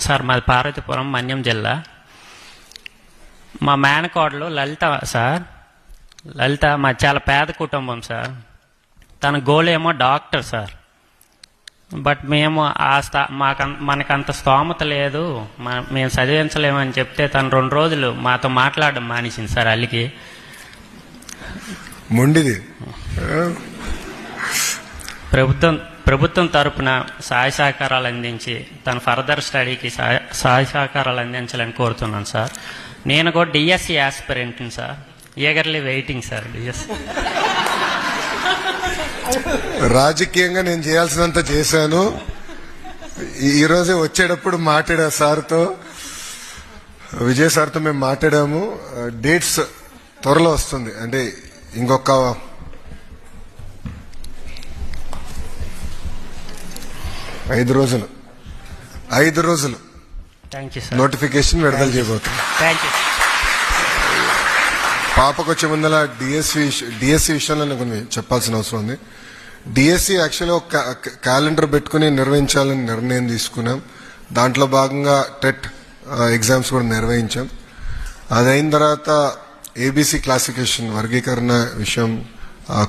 Sir మాది పార్వతీపురం, మన్యం జిల్లా. మా మేనకోడలు లలిత సార్. లలిత మా చాలా పేద కుటుంబం సార్. తన గోల్ ఏమో డాక్టర్ సార్. బట్ మేము మనకంత స్తోమత లేదు, మేము చదివించలేమని చెప్తే తను 2 రోజులు మాతో మాట్లాడడం మానేసింది సార్. అల్లికి మొండిది. ప్రభుత్వం తరపున సహాయ సహకారాలు అందించి తన ఫర్దర్ స్టడీకి సహాయ సహకారాలు అందించాలని కోరుతున్నాను సార్. నేను కూడా డిఎస్సి ఆస్పిరెంట్ని sir. Eagerly waiting sir DSC. రాజకీయంగా నేను చేయాల్సినంత చేశాను. ఈరోజే వచ్చేటప్పుడు మాట్లాడా సార్తో, విజయ్ సార్తో మేము మాట్లాడాము. డేట్స్ త్వరలో వస్తుంది, అంటే ఇంకొక 5 రోజులు నోటిఫికేషన్ విడుదల చేయబోతుంది. పాపకు వచ్చే ముందల డిఎస్సి విషయంలో నాకు కొన్ని చెప్పాల్సిన అవసరం ఉంది. డిఎస్సి యాక్చువల్గా ఒక క్యాలెండర్ పెట్టుకుని నిర్వహించాలని నిర్ణయం తీసుకున్నాం. దాంట్లో భాగంగా టెట్ ఎగ్జామ్స్ కూడా నిర్వహించాం. అదైన తర్వాత ఏబీసీ క్లాసిఫికేషన్ వర్గీకరణ విషయం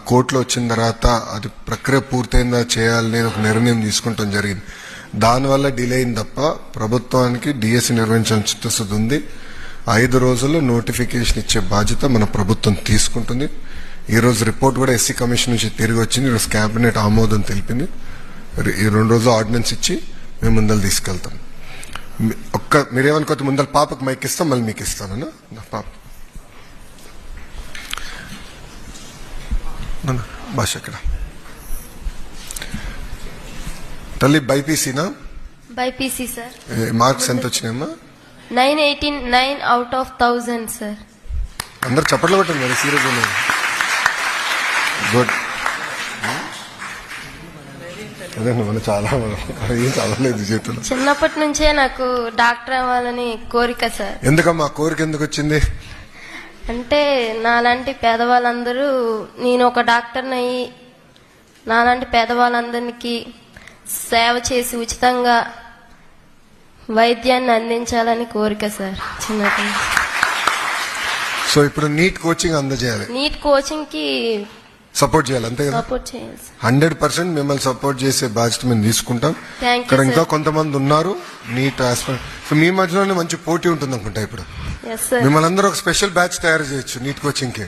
కోర్టులో వచ్చిన తర్వాత అది ప్రక్రియ పూర్తయిందా చేయాలని ఒక నిర్ణయం తీసుకుంటాం జరిగింది. దానివల్ల డిలే అయింది తప్ప ప్రభుత్వానికి డిఎస్సి నిర్వహించాలని చిత్తశుద్ధి ఉంది. 5 రోజుల్లో నోటిఫికేషన్ ఇచ్చే బాధ్యత మన ప్రభుత్వం తీసుకుంటుంది. ఈ రోజు రిపోర్ట్ కూడా ఎస్సీ కమిషన్ నుంచి తిరిగి వచ్చింది. ఈరోజు కేబినెట్ ఆమోదం తెలిపింది. ఈ 2 రోజులు ఆర్డినెన్స్ ఇచ్చి మేము ముందలు తీసుకెళ్తాం. మీరేమనుకోతే ముందర పాపకు మైక్ ఇస్తాం, మళ్ళీ మీకు ఇస్తాను. పాప భాష ఎక్కడ తల్లి? బైపీసీనా? BiPC sir. మార్క్స్ ఎంత వచ్చినాయమ్మా? 989 out of 1000 సార్. అందరు చప్పట్లు కొట్టండి మరి, సీరియస్ ఉన్నాయి. గుడ్. అదే మనం చాలా ఏం చదవలేదు చేతులు. చిన్నప్పటి నుంచే నాకు డాక్టర్ అవ్వాలని కోరిక సార్. ఎందుకమ్మా కోరిక ఎందుకు వచ్చింది? అంటే నాలాంటి పేదవాళ్ళందరూ, నేను ఒక డాక్టర్ని అయ్యి నాలాంటి పేదవాళ్ళందరికీ సేవ చేసి ఉచితంగా వైద్యాన్ని అందించాలని కోరిక సార్ చిన్నప్పటి. సో ఇప్పుడు నీట్ కోచింగ్ అందజేయాలి, నీట్ కోచింగ్ కి సపోర్ట్ చేయాలి, అంతే కదా? సపోర్ట్ చేయాలి. 100% మిమ్మల్ని సపోర్ట్ చేసే బాధ్యత మేము తీసుకుంటాం. ఇక్కడ ఇంకా కొంతమంది ఉన్నారు నీట్ ఆస్పిరెంట్. సో మీ మధ్యలోనే మంచి పోటీ ఉంటుంది అనుకుంటా. ఇప్పుడు మిమ్మల్ని అందరూ ఒక స్పెషల్ బ్యాచ్ తయారు చేయొచ్చు నీట్ కోచింగ్ కి.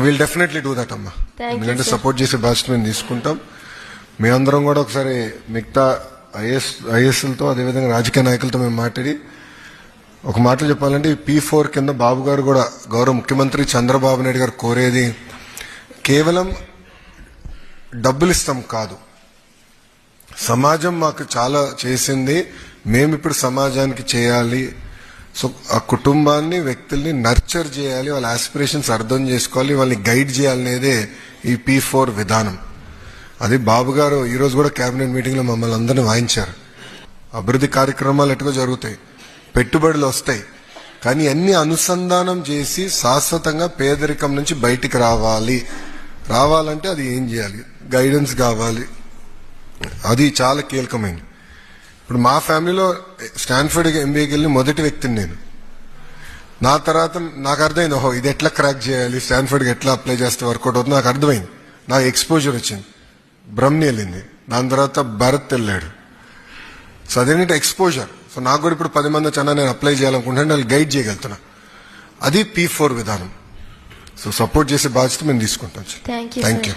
విల్ డెఫినెట్లీ డూ దట్ అమ్మా. ఎందుకంటే సపోర్ట్ చేసే బాధ్యత మేము తీసుకుంటాం. మీ అందరం కూడా ఒకసారి మిగతా ఐఎస్ఎల్తో అదేవిధంగా రాజకీయ నాయకులతో మేము మాట్లాడి ఒక మాటలు చెప్పాలంటే P4 కింద బాబు గారు కూడా, గౌరవ ముఖ్యమంత్రి చంద్రబాబు నాయుడు గారు కోరేది కేవలం డబ్బులు ఇస్తాం కాదు, సమాజం మాకు చాలా చేసింది, మేము ఇప్పుడు సమాజానికి చేయాలి. సో ఆ కుటుంబాన్ని, వ్యక్తుల్ని నర్చర్ చేయాలి, వాళ్ళ ఆస్పిరేషన్స్ అర్థం చేసుకోవాలి, వాళ్ళని గైడ్ చేయాలనేదే ఈ P4 విధానం. అది బాబు గారు ఈరోజు కూడా కేబినెట్ మీటింగ్ లో మమ్మల్ని అందరినీ వాయించారు. అభివృద్ధి కార్యక్రమాలు ఎటుగా జరుగుతాయి, పెట్టుబడులు వస్తాయి, కానీ అన్ని అనుసంధానం చేసి శాశ్వతంగా పేదరికం నుంచి బయటికి రావాలంటే అది ఏం చేయాలి? గైడెన్స్ కావాలి. అది చాలా కీలకమైంది. ఇప్పుడు మా ఫ్యామిలీలో స్టాన్ఫర్డ్ ఎంబీఏకి వెళ్ళి మొదటి వ్యక్తిని నేను. నా తర్వాత నాకు అర్థమైంది, ఓహో ఇది ఎట్లా క్రాక్ చేయాలి, స్టాన్ఫర్డ్కి ఎట్లా అప్లై చేస్తే వర్కౌట్ అవుతుంది నాకు అర్థమైంది. నాకు ఎక్స్పోజర్ వచ్చింది. బ్రహ్మని వెళ్ళింది, దాని తర్వాత భరత్ వెళ్ళాడు. సో అదేంటంటే ఎక్స్పోజర్. సో నాకు కూడా ఇప్పుడు 10 మంది వచ్చాను, నేను అప్లై చేయాలనుకుంటున్నాను, వాళ్ళు గైడ్ చేయగలుగుతున్నా. అది P4 విధానం. సో సపోర్ట్ చేసే బాధ్యత మేము తీసుకుంటాం. Thank you.